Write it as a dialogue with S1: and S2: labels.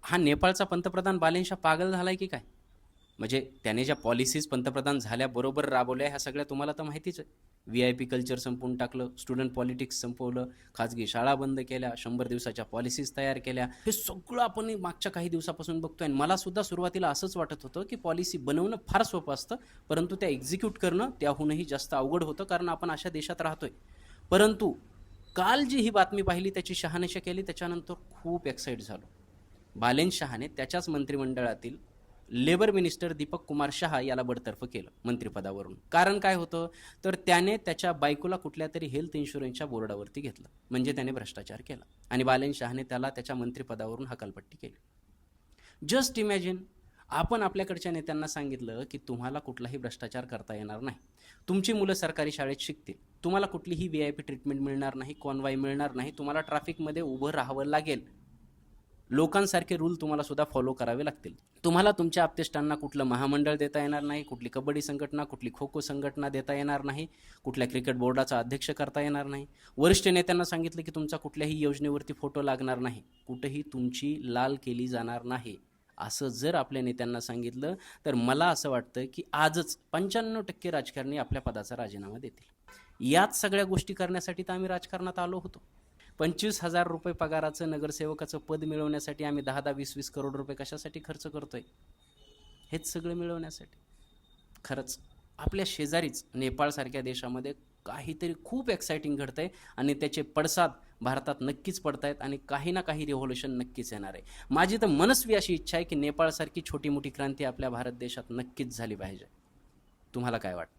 S1: हा नेपाळचा पंतप्रधान बालेनशाह पागल झालाय की काय? म्हणजे त्याने ज्या पॉलिसीज पंतप्रधान झाल्याबरोबर राबवल्या ह्या सगळ्या तुम्हाला तर माहितीच आहे. VIP कल्चर संपवून टाकलं, स्टुडंट पॉलिटिक्स संपवलं, खाजगी शाळा बंद केल्या, 100 दिवसाच्या पॉलिसीज तयार केल्या. हे सगळं आपण मागच्या काही दिवसापासून बघतोय. आणि मला सुद्धा सुरुवातीला असंच वाटत होतं की पॉलिसी बनवणं फार सोपं असतं, परंतु त्या एक्झिक्यूट करणं त्याहूनही जास्त अवघड होतं, कारण आपण अशा देशात राहतोय. परंतु काल जी ही बातमी पाहिली, त्याची शहानिशा केली, त्याच्यानंतर खूप एक्साइट झालो. बालेनशहाने त्याच्याच मंत्रिमंडळातील लेबर मिनिस्टर दीपक कुमार शहा याला बडतर्फ केलं मंत्रिपदावरून. कारण काय होतं, तर त्याने त्याच्या बायकोला कुठल्या तरी हेल्थ इन्शुरन्सच्या बोर्डावरती घेतलं, म्हणजे त्याने भ्रष्टाचार केला. आणि बालेनशहाने त्याला त्याच्या मंत्रिपदावरून हकालपट्टी केली. जस्ट इमॅजिन, आपण आपल्याकडच्या नेत्यांना सांगितलं की तुम्हाला कुठलाही भ्रष्टाचार करता येणार नाही, तुमची मुलं सरकारी शाळेत शिकतील, तुम्हाला कुठलीही VIP ट्रीटमेंट मिळणार नाही, कॉन्वाय मिळणार नाही, तुम्हाला ट्रॅफिकमध्ये उभं राहावं लागेल, लोकांसारखे रूल तुम्हाला सुद्धा फॉलो करावे लागतील, तुम्हाला तुमच्या आप्तेष्टांना कुठलं महामंडळ देता येणार नाही, कुठली कबड्डी संघटना, कुठली खो खो संघटना देता येणार नाही, कुठल्या क्रिकेट बोर्डाचा अध्यक्ष करता येणार नाही. वरिष्ठ नेत्यांना सांगितलं की तुमचा कुठल्याही योजनेवरती फोटो लागणार नाही, कुठेही तुमची लाल केली जाणार नाही. असं जर आपल्या नेत्यांना सांगितलं तर मला असं वाटतं की आजच 95% राजकारणी आपल्या पदाचा राजीनामा देतील. याच सगळ्या गोष्टी करण्यासाठी तर आम्ही राजकारणात आलो होतो. 25,000 रुपये पगाराचं नगरसेवकाचं पद मिळवण्यासाठी आम्ही 10-10, 20-20 करोड रुपये कशासाठी खर्च करतोय? हेच सगळं मिळवण्यासाठी. खरंच आपल्या शेजारीच नेपाळसारख्या देशामध्ये काहीतरी खूप एक्साइटिंग घडतंय आणि त्याचे पडसाद भारतात नक्कीच पडतायत आणि काही ना काही रिव्होल्यूशन नक्कीच येणार आहे. माझी तर मनस्वी अशी इच्छा आहे की नेपाळसारखी छोटी मोठी क्रांती आपल्या भारत देशात नक्कीच झाली पाहिजे. तुम्हाला काय वाटतं?